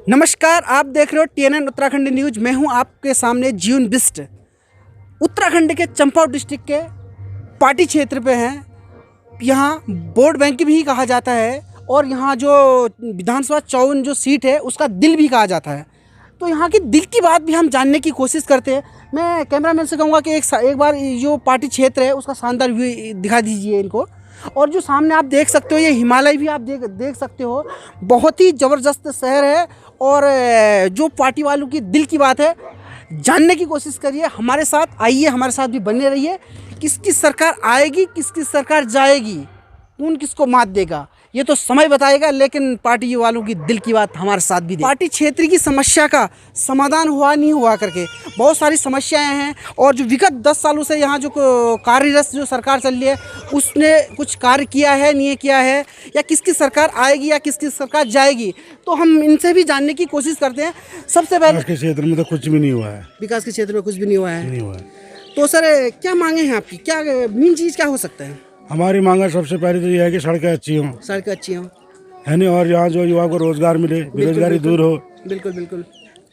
नमस्कार, आप देख रहे हो TNN उत्तराखंड न्यूज। मैं हूं आपके सामने जीवन बिस्ट। उत्तराखंड के चंपावत डिस्ट्रिक्ट के पाटी क्षेत्र पे हैं। यहां वोट बैंक भी कहा जाता है और यहां जो विधानसभा 54 जो सीट है उसका दिल भी कहा जाता है। तो यहाँ की दिल की बात भी हम जानने की कोशिश करते हैं। मैं कैमरामैन से कहूँगा कि एक बार जो पाटी क्षेत्र है उसका शानदार व्यू दिखा दीजिए इनको। और जो सामने आप देख सकते हो ये हिमालय भी आप देख सकते हो। बहुत ही ज़बरदस्त शहर है और जो पार्टी वालों की दिल की बात है जानने की कोशिश करिए। हमारे साथ आइए, हमारे साथ भी बने रहिए। किसकी सरकार आएगी, किसकी सरकार जाएगी, कौन किसको मात देगा ये तो समय बताएगा, लेकिन पार्टी वालों की दिल की बात हमारे साथ भी। पार्टी क्षेत्र की समस्या का समाधान हुआ नहीं हुआ करके बहुत सारी समस्याएं हैं और जो विगत 10 सालों से यहाँ जो कार्यरत जो सरकार चल रही है उसने कुछ कार्य किया है, नहीं किया है, या किसकी सरकार आएगी या किसकी सरकार जाएगी, तो हम इनसे भी जानने की कोशिश करते हैं। सबसे पहले विकास के क्षेत्र में तो कुछ भी नहीं हुआ है। विकास के क्षेत्र में कुछ भी नहीं हुआ है, नहीं हुआ है। तो सर क्या मांगे हैं आपकी, क्या मेन चीज़ क्या हो सकता है? हमारी मांग है सबसे पहले तो ये है कि सड़कें अच्छी हों, सड़कें अच्छी हों, है नहीं, और यहाँ जो युवा को रोजगार मिले, बेरोजगारी दूर हो। बिल्कुल बिल्कुल।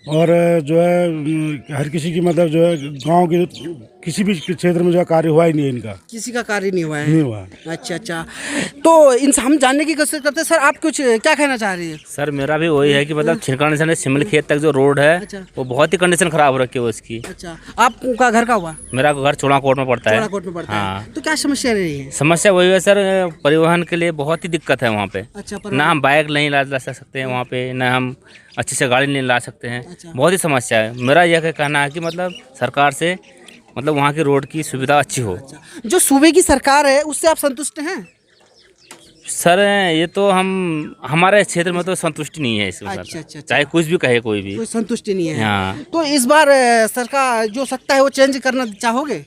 और जो है हर किसी की मतलब जो है गांव के किसी भी क्षेत्र में जो है कार्य हुआ ही नहीं है इनका, किसी का कार्य नहीं हुआ है। नहीं हुआ। अच्छा अच्छा, तो इनसे हम जानने की कोशिश करते हैं। सर आप कुछ क्या कहना चाह रही है? सर मेरा भी वही है कि मतलब छिड़काने से शिमल खेत तक जो रोड है अच्छा। वो बहुत ही कंडीशन खराब हो रखी है उसकी। अच्छा, आपका घर का हुआ? मेरा घर चौड़ाकोट में पड़ता है। चौड़ाकोट में पड़ता हाँ। है, तो क्या समस्या रही है? समस्या वही है सर, परिवहन के लिए बहुत ही दिक्कत है वहाँ पे। अच्छा, ना हम बाइक नहीं ला सकते हैं वहाँ पे, ना हम अच्छे से गाड़ी नहीं ला सकते हैं। अच्छा। बहुत ही समस्या है। मेरा यह कहना है कि मतलब सरकार से मतलब वहाँ की रोड की सुविधा अच्छी हो। जो सूबे की सरकार है उससे आप संतुष्ट हैं? सर ये तो हमारे क्षेत्र में तो संतुष्टि नहीं है इसमें। अच्छा, अच्छा। चाहे कुछ भी कहे कोई भी, कोई संतुष्टि नहीं है। हाँ। तो इस बार सरकार जो सत्ता है वो चेंज करना चाहोगे?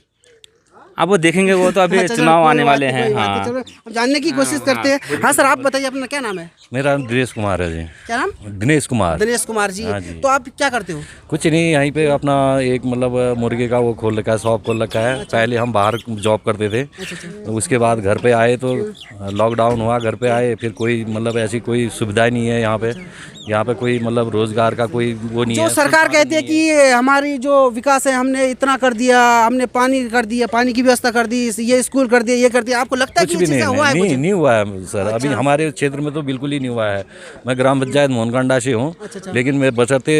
अब वो देखेंगे, वो तो अभी अच्छा, चुनाव कोई आने बात वाले नहीं, हैं। कोई बात नहीं, हाँ। चलो अब जानने की कोशिश करते हैं। हाँ सर, आप बताइए अपना क्या नाम है? मेरा नाम दिनेश कुमार है जी। क्या नाम? दिनेश कुमार। दिनेश कुमार जी। हाँ जी। तो आप क्या करते हो? कुछ नहीं, यहीं पे अपना एक मतलब मुर्गे का वो खोल रखा है, शॉप खोल रखा है। पहले हम बाहर जॉब करते थे। तो उसके बाद घर पे आए तो लॉकडाउन हुआ, घर पे आए, फिर कोई मतलब ऐसी कोई सुविधा नहीं है यहाँ पे। यहाँ पे कोई मतलब रोजगार का कोई वो नहीं जो है। सरकार कहती है कि हमारी जो विकास है हमने इतना कर दिया, हमने पानी कर दिया, पानी की व्यवस्था कर दी, ये स्कूल कर दिया, ये कर दिया, आपको लगता है कि कुछ ये भी नहीं, चीज़ें हुआ है? कुछ नहीं हुआ है सर। अभी हमारे क्षेत्र में तो बिल्कुल ही नहीं हुआ है। मैं ग्राम पंचायत मोहनकांडा से हूँ, लेकिन मैं बचते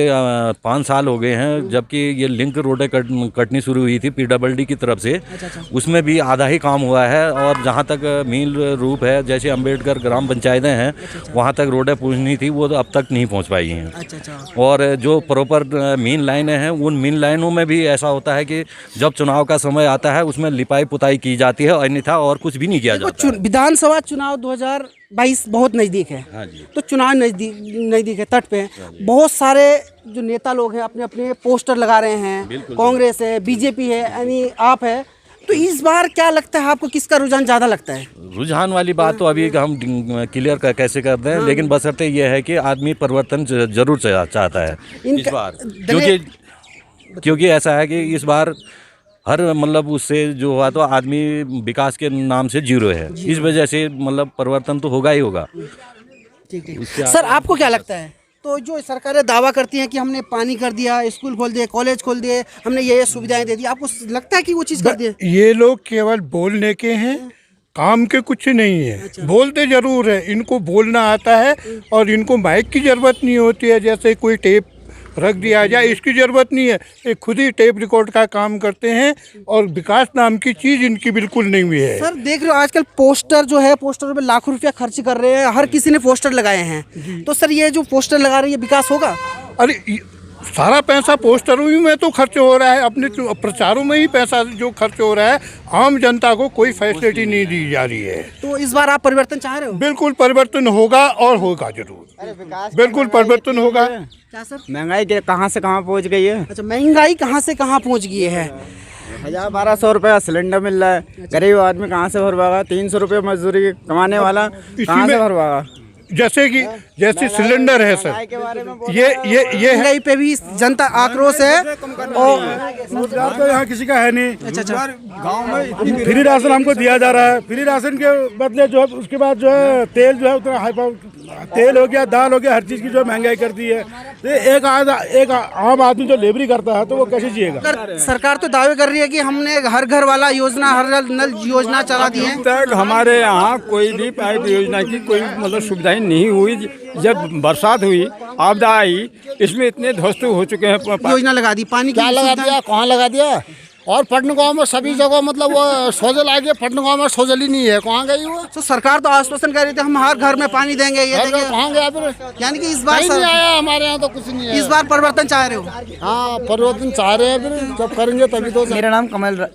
5 साल हो गए हैं जबकि ये लिंक रोडें कटनी शुरू हुई थी PWD की तरफ से। उसमें भी आधा ही काम हुआ है। और जहाँ तक मील रूप है, जैसे अम्बेडकर ग्राम पंचायतें हैं वहाँ तक रोडें पहुँचनी थी, वो तो अब तक नहीं पहुँच पाई हैं। और जो प्रॉपर मेन लाइनें हैं उन मेन लाइनों में भी ऐसा होता है कि जब चुनाव का समय आता है उसमें लिपाई पुताई की जाती है, अन्यथा और कुछ भी नहीं किया जाता। विधानसभा चुनाव 2022 बहुत नज़दीक है। हाँ जी। तो चुनाव नज़दीक है, तट पे है। बहुत सारे जो नेता लोग हैं अपने अपने पोस्टर लगा रहे हैं। कांग्रेस है, BJP है, यानी आप है। तो इस बार क्या लगता है आपको, किसका रुझान ज़्यादा लगता है? रुझान वाली बात तो अभी हम क्लियर कैसे करते हैं, लेकिन बशर्ते ये है कि आदमी परिवर्तन जरूर चाहता है इस बार। क्योंकि ऐसा है कि इस बार हर मतलब उससे जो हुआ तो आदमी विकास के नाम से जीरो है। इस वजह से मतलब परिवर्तन तो होगा ही होगा। ठीक। सर आपको क्या लगता है? तो जो सरकारें दावा करती हैं कि हमने पानी कर दिया, स्कूल खोल दिए, कॉलेज खोल दिए, हमने ये सुविधाएं दे दी, आपको लगता है कि वो चीज़ कर दिए? ये लोग केवल बोलने के हैं, काम के कुछ नहीं है। अच्छा। बोलते जरूर है, इनको बोलना आता है और इनको माइक की जरूरत नहीं होती है। जैसे कोई टेप रख दिया जाए, इसकी जरूरत नहीं है। ये खुद ही टेप रिकॉर्ड का काम करते हैं और विकास नाम की चीज़ इनकी बिल्कुल नहीं हुई है। सर देख रहे हो आजकल पोस्टर जो है, पोस्टर पे लाखों रुपया खर्च कर रहे हैं, हर किसी ने पोस्टर लगाए हैं। तो सर ये जो पोस्टर लगा रही है, विकास होगा? अरे सारा पैसा पोस्टरों ही में तो खर्च हो रहा है, अपने प्रचारों में ही पैसा जो खर्च हो रहा है। आम जनता को कोई फैसिलिटी नहीं दी जा रही है। तो इस बार आप परिवर्तन चाह रहे हो? बिल्कुल परिवर्तन होगा और होगा जरूर। बिल्कुल परिवर्तन होगा। क्या सर? महंगाई कहाँ से कहाँ पहुँच गई है। अच्छा, महंगाई कहाँ से कहाँ पहुँच गई है? 1000-1200 रुपये सिलेंडर मिल रहा है। गरीब आदमी कहाँ से भरवाएगा? 300 रुपये मजदूरी कमाने वाला कहाँ से भरवाएगा? जैसे सिलेंडर है सर, ये है। महंगाई पे भी जनता आक्रोश है। और रोजगार तो यहाँ किसी का है नहीं। अच्छा गांव में फ्री राशन हमको दिया जा रहा है। फ्री राशन के बदले जो है उसके बाद जो है तेल जो है उतना तेल हो गया, दाल हो गया, हर चीज़ की जो महंगाई कर दी है। तो एक आम आदमी जो लेबरी करता है तो वो कैसे जिएगा। सरकार तो दावे कर रही है कि हमने हर घर वाला योजना, हर नल योजना चला दी है। तक हमारे यहाँ कोई भी पाइप योजना की कोई मतलब सुविधाएं नहीं हुई। जब बरसात हुई, आपदा आई, इसमें इतने ध्वस्त हो चुके हैं। योजना लगा दी, पानी की क्या लगा दिया, कहाँ लगा दिया। और पटना गांव में सभी जगह मतलब वो सोजल आ गया, पटना गांव में सोजल ही नहीं है, कहाँ गई वो। तो सरकार तो आश्वासन कर रही थी हम हर घर में पानी देंगे, ये देंगे। कहाँ गया फिर, यानी कि इस बार नहीं आया हमारे यहाँ तो कुछ नहीं है। इस बार परिवर्तन चाह रहे हो। हाँ परिवर्तन चाह रहे हैं, फिर जब करेंगे तभी तो। मेरा नाम कमल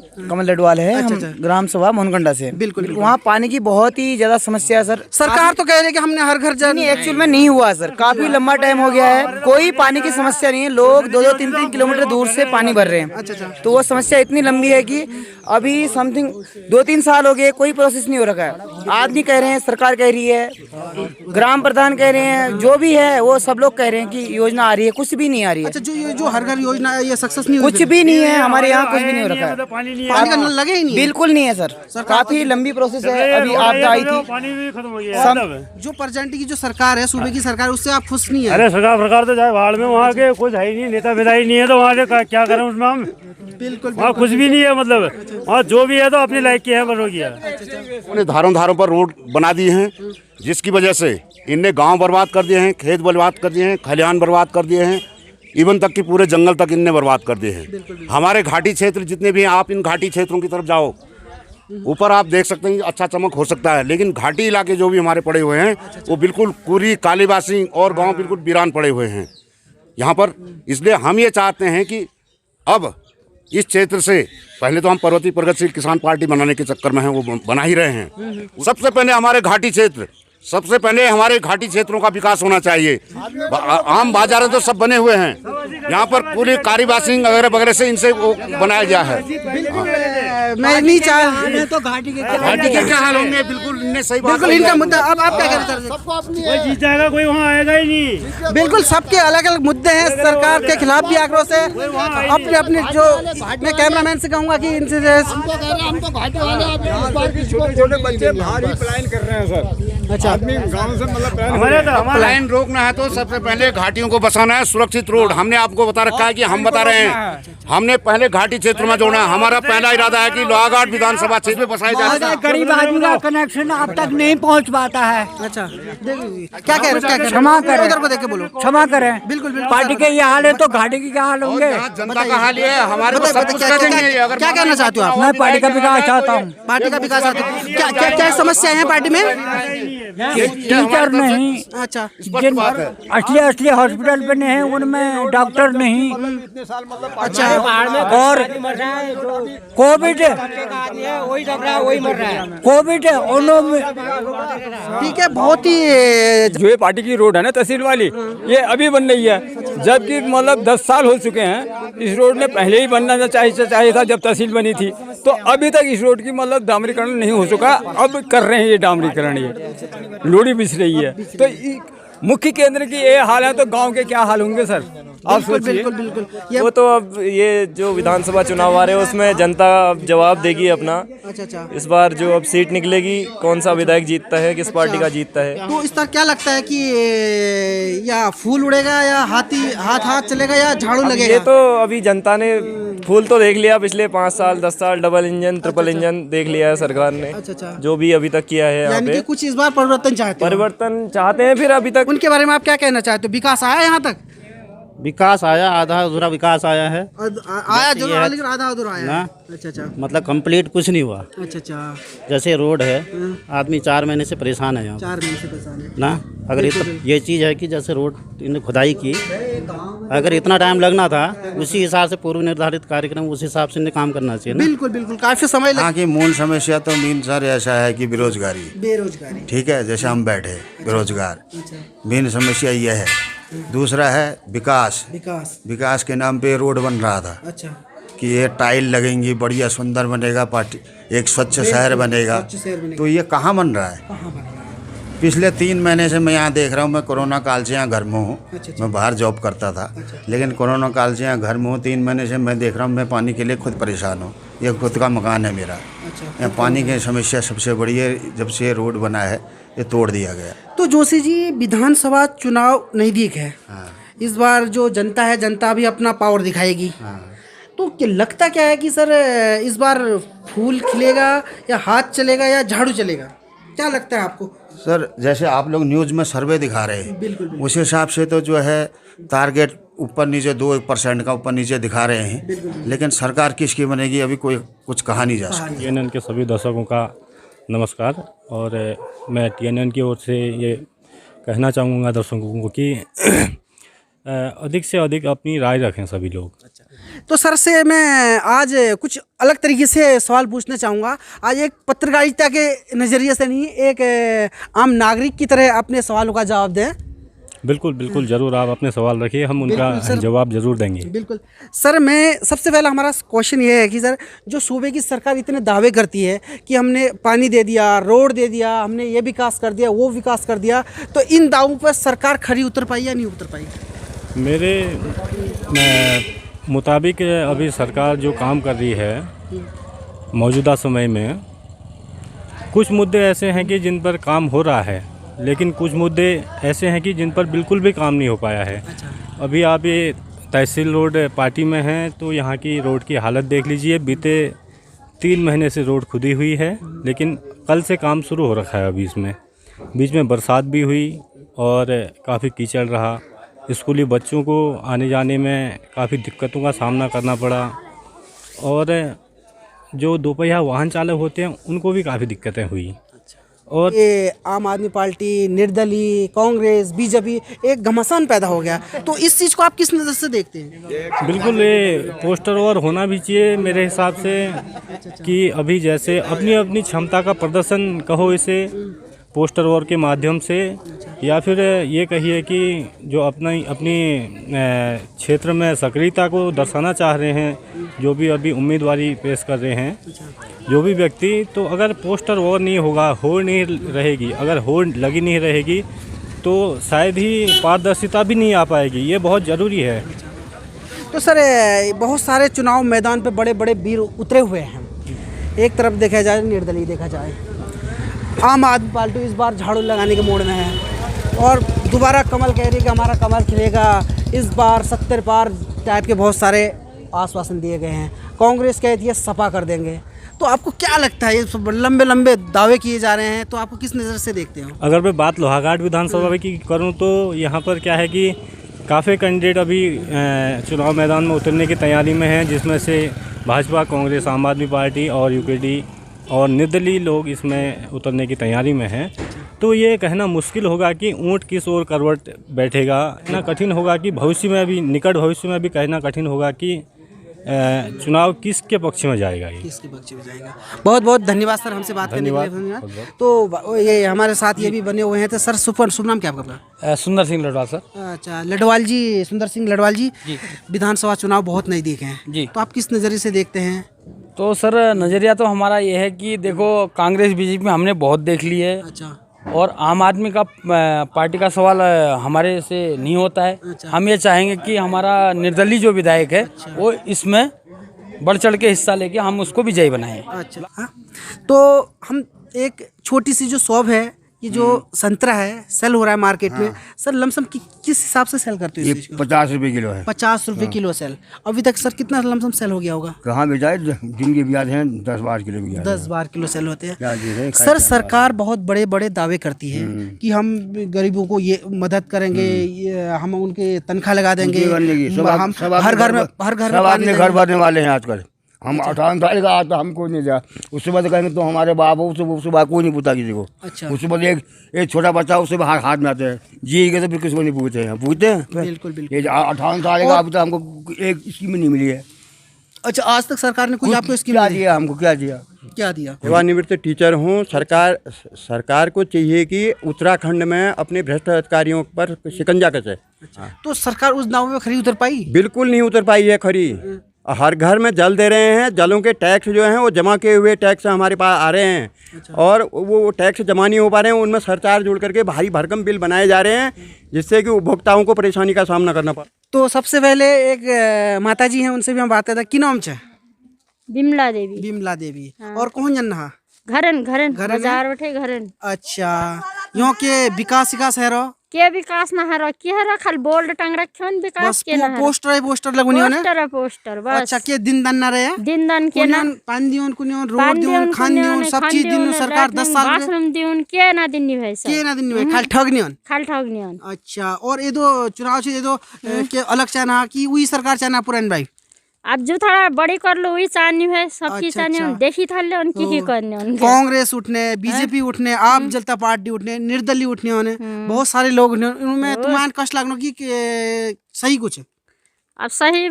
लडवाल है। हम ग्राम सभा मोहनकंडा से। बिल्कुल। वहाँ पानी की बहुत ही ज्यादा समस्या है सर। सरकार तो कह रही है कि हमने हर घर नहीं, एक्चुअल में नहीं हुआ सर, काफी लंबा टाइम हो गया है, कोई पानी की समस्या नहीं है। लोग 2-2, 3-3 किलोमीटर दूर से पानी भर रहे हैं। तो वो समस्या इतनी लंबी है कि अभी समथिंग 2-3 साल हो गए, कोई प्रोसेस नहीं हो रखा है। आदमी कह रहे हैं, सरकार कह रही है, ग्राम प्रधान कह रहे हैं, जो भी है वो सब लोग कह रहे हैं कि योजना आ रही है, कुछ भी नहीं आ रही है। अच्छा, जो हर घर योजना है ये सक्सेस नहीं हुई? कुछ भी नहीं है हमारे यहाँ, कुछ भी नहीं हो रखा है। पानी का नल लगे ही नहीं? बिल्कुल नहीं है सर, काफी लंबी प्रोसेस है। अभी आपदा आई थी, पानी भी खत्म हो गया। जो प्रेजेंट की जो सरकार है, सूबे की सरकार, उससे आप खुश नहीं है? अरे सरकार तो जाए भाड़ में, वहाँ के कुछ है ही नहीं, नेता वेता ही नहीं है, तो वहाँ से क्या करें उसमें हम। बिल्कुल। वहाँ कुछ भी नहीं है, मतलब वहाँ जो भी है तो अपने लायक के है, बस हो गया। उन्हें धारों पर रोड बना दी हैं, जिसकी वजह से इनने गांव बर्बाद कर दिए हैं, खेत बर्बाद कर दिए हैं, खलिहान बर्बाद कर दिए हैं, इवन तक कि पूरे जंगल तक इनने बर्बाद कर दिए हैं। हमारे घाटी क्षेत्र जितने भी हैं, आप इन घाटी क्षेत्रों की तरफ जाओ, ऊपर आप देख सकते हैं अच्छा चमक हो सकता है, लेकिन घाटी इलाके जो भी हमारे पड़े हुए हैं वो बिल्कुल पूरी कालीबासी और गाँव बिल्कुल वीरान पड़े हुए हैं यहाँ पर। इसलिए हम ये चाहते हैं कि अब इस क्षेत्र से पहले तो हम पर्वतीय प्रगतिशील किसान पार्टी बनाने के चक्कर में हैं, वो बना ही रहे हैं। सबसे पहले हमारे घाटी क्षेत्रों का विकास होना चाहिए। आम बाजार तो सब बने हुए हैं, यहाँ पर पूरी कारीबासिंग वगैरह से इनसे वो बनाया गया है। मैं नहीं चाह तो घाटी के क्या हाल होंगे, बिल्कुल इनने सही बात बिल्कुल इनका मुद्दा। अब आप क्या कहना चाहते हैं? कोई जीत जाएगा, कोई वहाँ आएगा ही नहीं। बिल्कुल, सबके अलग अलग मुद्दे हैं, सरकार के खिलाफ भी आक्रोश है। अपने अपने जो मैं कैमरामैन से कहूँगा कि इनसे हम तो घाटी वाले छोटे बच्चे भारी प्लान कर रहे हैं सर। अच्छा, आदमी गांव से मतलब पलायन रोकना है तो सबसे पहले घाटियों को बसाना है, सुरक्षित रोड। हमने आपको बता रखा है कि हम बता रहे हैं, हमने पहले घाटी क्षेत्र में जोड़ना है। हमारा पहला इरादा है कि लोहाघाट विधानसभा क्षेत्र में बसाया जाए। गरीब आदमी का कनेक्शन अब तक नहीं पहुंच पाता है। अच्छा, क्या कह रहे हैं? क्षमा करें, उधर को देख के बोलो। क्षमा करें। बिल्कुल बिल्कुल। पार्टी के ये हाल है तो घाटी के क्या हाल होंगे? जनता का हाल ये है, हमारे को सब कुछ करेंगे। अगर क्या कहना चाहते हो आप? मैं पार्टी का विकास चाहता हूँ। पार्टी का विकास चाहते हो? क्या क्या समस्या है पार्टी में? टीचर नहीं, अच्छा, जिन असली हॉस्पिटल बने हैं उनमें डॉक्टर नहीं। अच्छा, और कोविड उन्होंने ठीक है। बहुत ही जो ये पार्टी की रोड है ना तहसील वाली, ये अभी बन रही है, जबकि मतलब 10 साल हो चुके हैं। इस रोड ने पहले ही बनना चाहिए था जब तहसील बनी थी। तो अभी तक इस रोड की मतलब डामरीकरण नहीं हो चुका। अब कर रहे हैं ये डामरीकरण, ये लोड़ी बिछ रही है। तो मुख्य केंद्र की ये हाल है तो गांव के क्या हाल होंगे सर, आप सोचिए। बिल्कुल बिल्कुल। वो तो अब ये जो विधानसभा चुनाव आ रहे हैं उसमें जनता अब जवाब देगी अपना। अच्छा, इस बार जो अब सीट निकलेगी, कौन सा विधायक जीतता है, किस पार्टी का जीतता है। तो इस तरह क्या लगता है कि या फूल उड़ेगा या हाथ चलेगा या झाड़ू लगेगा? ये तो अभी जनता ने फूल तो देख लिया, पिछले 5 साल 10 साल डबल इंजन ट्रिपल इंजन देख लिया है सरकार ने। अच्छा, जो भी अभी तक किया है यहाँ यानी कि पे कुछ इस बार परिवर्तन चाहते हैं। फिर अभी तक उनके बारे में आप क्या कहना चाहते हो? विकास आया यहाँ तक? विकास आया, आधा अधूरा विकास आया है। आया जरूर, लेकिन आधा अधूरा आया ना। अच्छा, मतलब कंप्लीट कुछ नहीं हुआ। अच्छा, जैसे रोड है, आदमी 4 महीने से परेशान है यहाँ 4 महीने से परेशान है ना। अगर ये चीज़ है कि जैसे रोड इन्हें खुदाई की, अगर इतना टाइम लगना था, उसी हिसाब से पूर्व निर्धारित कार्यक्रम उस हिसाब से इन्हें काम करना चाहिए ना। बिल्कुल बिल्कुल, काफी समय यहाँ की मूल समस्या तो मेन सर ऐसा है कि बेरोजगारी। ठीक है, जैसे हम बैठे बेरोजगार, मेन समस्या यह है। दूसरा है विकास के नाम पे रोड बन रहा था। अच्छा, कि ये टाइल लगेंगी, बढ़िया सुंदर बनेगा, पार्टी एक स्वच्छ शहर बनेगा। तो ये कहाँ बन रहा है? पिछले 3 महीने से मैं यहाँ देख रहा हूँ। मैं कोरोना काल से यहाँ घर में हूँ। मैं बाहर जॉब करता था, लेकिन कोरोना काल से यहाँ घर में हूँ। 3 महीने से मैं देख रहा हूँ, मैं पानी के लिए खुद परेशान हूँ। ये खुद का मकान है मेरा। यहाँ पानी की समस्या सबसे बड़ी है। जब से ये रोड बना है ये तोड़ दिया गया। तो जोशी जी, विधानसभा चुनाव नज़दीक है। इस बार जो जनता है, जनता भी अपना पावर दिखाएगी। तो क्या लगता क्या है कि सर इस बार फूल खिलेगा या हाथ चलेगा या झाड़ू चलेगा? क्या लगता है आपको? सर जैसे आप लोग न्यूज़ में सर्वे दिखा रहे हैं, उस हिसाब से तो जो है टारगेट ऊपर नीचे 2% का ऊपर नीचे दिखा रहे हैं, लेकिन सरकार किसकी बनेगी अभी कोई कुछ कहा नहीं जा सकता। TNN के सभी दर्शकों का नमस्कार। और मैं TNN की ओर से ये कहना चाहूँगा दर्शकों को कि अधिक से अधिक अपनी राय रखें सभी लोग। तो सर से मैं आज कुछ अलग तरीके से सवाल पूछना चाहूँगा। आज एक पत्रकारिता के नज़रिए से नहीं, एक आम नागरिक की तरह अपने सवालों का जवाब दें। बिल्कुल बिल्कुल, ज़रूर आप अपने सवाल रखिए, हम उनका जवाब ज़रूर देंगे। बिल्कुल सर, मैं सबसे पहला हमारा क्वेश्चन ये है कि सर जो सूबे की सरकार इतने दावे करती है कि हमने पानी दे दिया, रोड दे दिया, हमने ये विकास कर दिया, वो विकास कर दिया, तो इन दावों पर सरकार खरी उतर पाई या नहीं उतर पाई? मेरे मुताबिक अभी सरकार जो काम कर रही है मौजूदा समय में, कुछ मुद्दे ऐसे हैं कि जिन पर काम हो रहा है, लेकिन कुछ मुद्दे ऐसे हैं कि जिन पर बिल्कुल भी काम नहीं हो पाया है। अभी आप ये तहसील रोड पार्टी में हैं तो यहाँ की रोड की हालत देख लीजिए। बीते 3 महीने से रोड खुदी हुई है, लेकिन कल से काम शुरू हो रखा है। अभी इसमें बीच में बरसात भी हुई और काफ़ी कीचड़ रहा। स्कूली बच्चों को आने जाने में काफ़ी दिक्कतों का सामना करना पड़ा, और जो दोपहिया वाहन चालक होते हैं उनको भी काफ़ी दिक्कतें हुई। और ये आम आदमी पार्टी, निर्दलीय, कांग्रेस, बीजेपी एक घमासान पैदा हो गया, तो इस चीज़ को आप किस नज़र से देखते हैं? बिल्कुल, ये पोस्टर वॉर होना भी चाहिए मेरे हिसाब से, कि अभी जैसे अपनी अपनी क्षमता का प्रदर्शन कहो इसे पोस्टर वॉर के माध्यम से, या फिर ये कहिए कि जो अपनी क्षेत्र में सक्रियता को दर्शाना चाह रहे हैं, जो भी अभी उम्मीदवारी पेश कर रहे हैं जो भी व्यक्ति, तो अगर पोस्टर वॉर नहीं होगा, होड़ नहीं रहेगी, अगर होड़ लगी नहीं रहेगी तो शायद ही पारदर्शिता भी नहीं आ पाएगी। ये बहुत ज़रूरी है। तो सर बहुत सारे चुनाव मैदान पे बड़े बड़े वीर उतरे हुए हैं। एक तरफ देखा जाए, निर्दलीय देखा जाए, आम आदमी पार्टी इस बार झाड़ू लगाने के मोड़ में है और दोबारा कमल कह रही है कि हमारा कमल खिलेगा। इस बार 70 पार टाइप के बहुत सारे आश्वासन दिए गए हैं। कांग्रेस कहती है सपा कर देंगे। तो आपको क्या लगता है, ये सब लंबे लंबे दावे किए जा रहे हैं, तो आपको किस नज़र से देखते हो? अगर मैं बात लोहाघाट विधानसभा की करूं तो यहाँ पर क्या है कि काफ़ी कैंडिडेट अभी चुनाव मैदान में उतरने की तैयारी में हैं, जिसमें से भाजपा, कांग्रेस, आम आदमी पार्टी और यूकेडी और निर्दलीय लोग इसमें उतरने की तैयारी में हैं। तो ये कहना मुश्किल होगा कि ऊंट किस ओर करवट बैठेगा। कहना कठिन होगा कि भविष्य में भी, निकट भविष्य में भी कहना कठिन होगा कि चुनाव किसके पक्ष में जाएगा। ये किसके पक्ष में जाएगा। बहुत बहुत धन्यवाद सर, हमसे बात करने के लिए। धन्यवाद। तो ये हमारे साथ ये भी बने हुए हैं। तो सर शुभ नाम क्या आपका? सुंदर सिंह लडवाल सर। अच्छा, लडवाल जी, सुंदर सिंह लडवाल जी। विधानसभा चुनाव बहुत नज़दीक हैं जी, तो आप किस नज़रिए से देखते हैं? तो सर नज़रिया तो हमारा ये है कि देखो, कांग्रेस बीजेपी में हमने बहुत देख ली है। अच्छा। और आम आदमी का पार्टी का सवाल हमारे से नहीं होता है। अच्छा। हम ये चाहेंगे कि हमारा निर्दलीय जो विधायक है वो इसमें बढ़ चढ़ के हिस्सा लेके हम उसको विजयी बनाएं। अच्छा। हाँ, तो हम एक छोटी सी जो शॉप है, ये जो संतरा है सेल हो रहा है मार्केट में, सर लमसम किस हिसाब से सेल करते हो? ये 50 रुपए किलो है। 50 रुपए किलो सेल। अभी तक सर कितना लमसम सेल हो गया होगा? कहाँ भी जाए, जिनके ब्याज हैं 10-12 किलो ब्याज, 10-12 किलो सेल होते हैं। सर सरकार बहुत बड़े बड़े दावे करती है कि हम गरीबों को ये मदद करेंगे, हम उनके तनख्वाह लगा देंगे, हम हर घर में घर भरने वाले हैं आजकल। हम 18 साल का आता, हमको नहीं जा। उसके बाद कहेंगे तो हमारे बाप, उसके बाद कोई नहीं पूछता किसी को। अच्छा। उसके बाद एक छोटा बच्चा, उससे हाथ में आते हैं जी के, तो फिर किसी को नहीं पूछते हैं। पूछते हैं बिल्कुल बिल्कुल। ये 18 साल का, अभी तो हमको एक स्कीम नहीं मिली है। अच्छा, आज तक सरकार ने कुछ आपको स्कीम क्या दिया? हमको क्या दिया? सेवानिवृत्त टीचर हूँ। सरकार को चाहिए कि उत्तराखंड में अपने भ्रष्ट अधिकारियों पर शिकंजा कसे। तो सरकार उस दाव में खरी उतर पाई? बिल्कुल नहीं उतर पाई है खरी। हर घर में जल दे रहे हैं। जलों के टैक्स जो हैं वो जमा किए हुए टैक्स हमारे पास आ रहे हैं और वो टैक्स जमा नहीं हो पा रहे हैं, उनमें सरचार्ज जुड़ करके भारी भरकम बिल बनाए जा रहे हैं, जिससे कि उपभोक्ताओं को परेशानी का सामना करना पड़ा। तो सबसे पहले एक माता जी हैं, उनसे भी हम बात करते हैं। की नाम छे? बिमला देवी। बिमला देवी। और कौन जन रहा? घरन घरन बाजार बैठे घरन। अच्छा, यहाँ के विकास है रो के विकास ना हरो के हरो खाली बोल्ड टंग रखे न विकास बस के ना हरो। पोस्टर लगुनी होने पोस्टर बस। अच्छा, के दिन दान ना रहे? दिन दान के ना पानी दियोन कुनियोन रोड दियोन खान दियोन सब चीज दिन सरकार 10 साल बाथरूम दियोन के ना दिन है सब के ना दिन में खाली ठगनियोन। अच्छा, और ये दो चुनाव छे, ये दो के अलग चाहना कि वही सरकार चाहना पुरान भाई? अब जो थोड़ा बड़ी कर लो वही चाहनी है, सबकी चाहनी है, देखी था ले उनकी ही करने उनके। कांग्रेस उठने, बीजेपी उठने, आप जनता पार्टी उठने, निर्दलीय उठने होने, बहुत सारे लोग उठने, उनमें तुम्हारे कष्ट लगना कि सही कुछ है? अब सही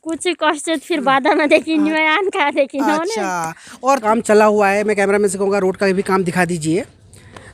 कुछ कष्ट फिर बाद में देखी न्यूयान का देखी। अच्छा, और काम चला हुआ है, मैं कैमरा मैन से कहूँगा रोड का भी काम दिखा दीजिए।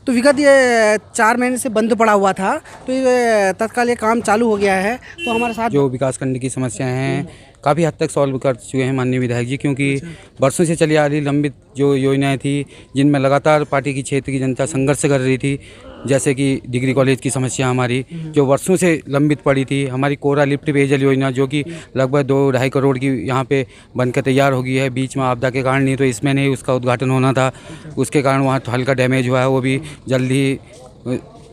तो विगत ये 4 महीने से बंद पड़ा हुआ था, तो ये तत्काल ये काम चालू हो गया है। तो हमारे साथ जो विकास खंड की समस्याएं हैं काफ़ी हद तक सॉल्व कर चुके हैं माननीय विधायक जी, क्योंकि वर्षों से चली आ रही लंबित जो योजनाएं थी जिनमें लगातार पार्टी की क्षेत्र की जनता संघर्ष कर रही थी, जैसे कि डिग्री कॉलेज की समस्या हमारी जो वर्षों से लंबित पड़ी थी, हमारी कोरा लिफ्ट पेयजल योजना जो कि लगभग 2-2.5 करोड़ की यहाँ पे बनकर तैयार हो गई है, बीच में आपदा के कारण नहीं तो इसमें नहीं उसका उद्घाटन होना था, उसके कारण वहाँ हल्का डैमेज हुआ है, वो भी जल्दी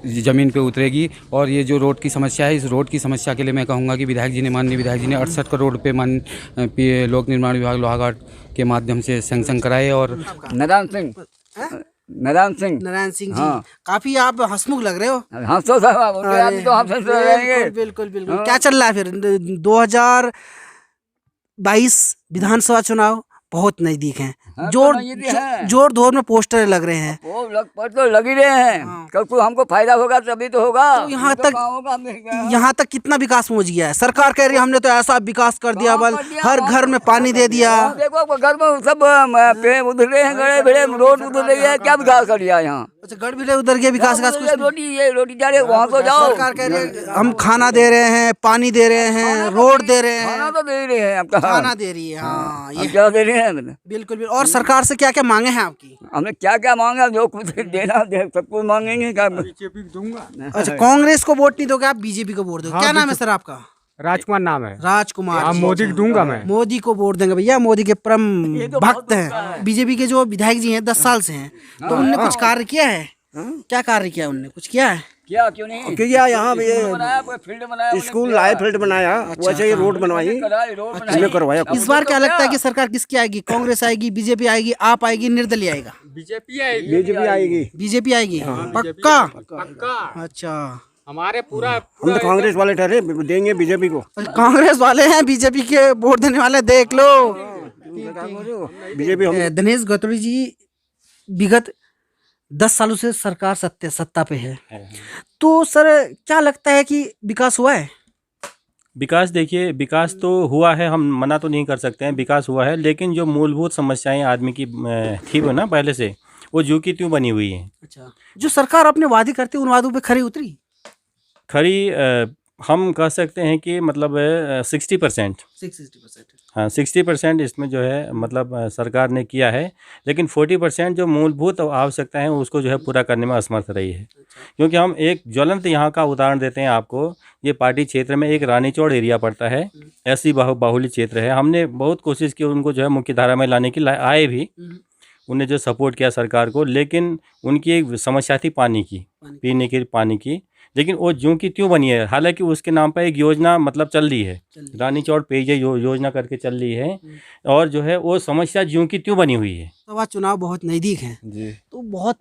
ज़मीन पे उतरेगी। और ये जो रोड की समस्या है, इस रोड की समस्या के लिए मैं कहूँगा कि माननीय विधायक जी ने 68 करोड़ रुपये लोक निर्माण विभाग लोहाघाट के माध्यम से सैंक्शन कराए। और नारायण सिंह जी, काफी आप हंसमुख लग रहे हो। बिल्कुल। क्या चल रहा है फिर? 2022 विधानसभा चुनाव बहुत नजदीक हैं, जोर धोर में पोस्टर लग रहे हैं। तो लग ही रहे हैं, क्योंकि हमको फायदा होगा तभी तो होगा। तो यहाँ तक कितना विकास पहुँच गया है? सरकार कह रही है हमने तो ऐसा विकास कर दिया, बल हर घर में पानी दे दिया। देखो घर में सब पेड़ उधर रहे हैं, गड़े भिड़े रोड उधर रही है, क्या विकास कर दिया यहाँ? अच्छा, गड़ भिड़े उधर गया विकास का कुछ? रोटी जा रही है, वहाँ तो जाओ। सरकार कह रही है हम खाना दे रहे हैं, पानी दे रहे हैं, रोड दे रहे हैं। खाना तो दे रहे हैं, खाना दे रही है। हाँ, ये क्या दे रहे हैं? बिल्कुल। और सरकार से क्या क्या मांगे हैं आपकी? हमने क्या मांगा, जो कुछ देना सब कुछ मांगेंगे। बीजेपी दूंगा। अच्छा, कांग्रेस को वोट नहीं दोगे आप, बीजेपी को वोट दोगे? क्या नाम है सर आपका? राजकुमार नाम है। राजकुमार। मोदी को दूंगा मैं। मोदी को वोट देंगे भैया, मोदी के परम भक्त हैं। बीजेपी के जो विधायक जी हैं 10 साल से हैं, तो उनने कुछ कार्य किया है? क्या कार्य किया उनने? कुछ किया है? क्या क्यों नहीं किया? यहाँ स्कूल लाए, फील्ड बनाया, वैसे ही रोड बनवाई, करवाया। इस बार क्या लगता है कि सरकार किसकी आएगी? कांग्रेस आएगी, बीजेपी आएगी, आप आएगी, निर्दलीय आएगा? बीजेपी आएगी। बीजेपी आएगी पक्का? अच्छा, हमारे पूरा हम तो कांग्रेस वाले ठहरे, देंगे बीजेपी को। कांग्रेस वाले हैं, बीजेपी के वोट देने वाले, देख लो। बीजेपी। दिनेश गौतमी जी, विगत 10 सालों से सरकार सत्ता पे है, तो सर क्या लगता है कि विकास हुआ है? विकास देखिए, विकास तो हुआ है, हम मना तो नहीं कर सकते हैं, विकास हुआ है, लेकिन जो मूलभूत समस्याएं आदमी की थी वो ना पहले से, वो जो की त्यों बनी हुई है। अच्छा, जो सरकार अपने वादे करती है उन वादों पे खरी उतरी? हम कह सकते हैं कि मतलब 60%। हाँ, 60% इसमें जो है मतलब सरकार ने किया है, लेकिन 40% जो मूलभूत आवश्यकताएं हैं उसको जो है पूरा करने में असमर्थ रही है। क्योंकि हम एक ज्वलंत यहाँ का उदाहरण देते हैं आपको, ये पार्टी क्षेत्र में एक रानीचौड़ एरिया पड़ता है, ऐसी बाहुल्य क्षेत्र है। हमने बहुत कोशिश की उनको जो है मुख्य धारा में लाने की, आए भी, उन्हें जो सपोर्ट किया सरकार को, लेकिन उनकी एक समस्या थी पानी की, पीने के पानी की, लेकिन वो ज्यों की त्यों बनी है। हालांकि उसके नाम पर एक योजना मतलब चल रही है, रानीचौड़ पेयजल योजना करके चल रही है, और जो है वो समस्या ज्यों की त्यों बनी हुई है। तो चुनाव बहुत नज़दीक है जी, तो बहुत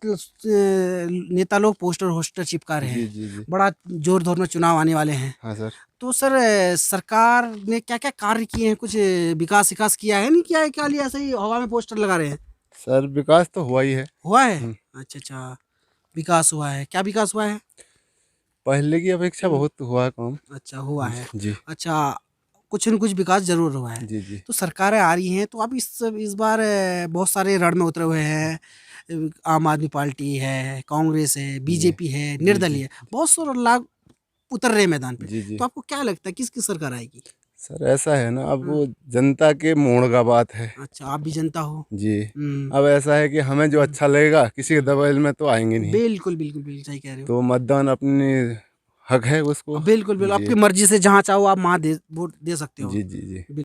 नेता लोग पोस्टर चिपका रहे हैं। जी। बड़ा जोर धोर में चुनाव आने वाले हैं। हाँ सर। तो सर सरकार ने क्या क्या कार्य किए हैं? कुछ विकास किया है? नहीं किया है? क्या लिया ऐसे ही हवा में पोस्टर लगा रहे हैं? सर विकास तो हुआ ही है। हुआ है? अच्छा, विकास हुआ है। क्या विकास हुआ है? पहले की अपेक्षा बहुत हुआ है काम। अच्छा, हुआ है जी। अच्छा, कुछ न कुछ विकास जरूर हुआ है। जी। तो सरकारें आ रही हैं, तो अब इस बार बहुत सारे रण में उतरे हुए हैं। आम आदमी पार्टी है, कांग्रेस है, बीजेपी है, निर्दलीय है, बहुत सारे लोग उतर रहे हैं मैदान पे। तो आपको क्या लगता है किसकी सरकार आएगी? सर ऐसा है ना, अब वो जनता के मोड़ का बात है। अच्छा, आप भी जनता हो। जी। अब ऐसा है कि हमें जो अच्छा लगेगा किसी के दबाव में तो आएंगे नहीं। बिल्कुल बिल्कुल बिल्कुल सही कह रहे हो। तो मतदान अपनी हक है उसको। बिल्कुल बिल्कुल, जी। आपकी मर्जी से जहाँ चाहो आप वहाँ वोट दे सकते हो। जी जी जी।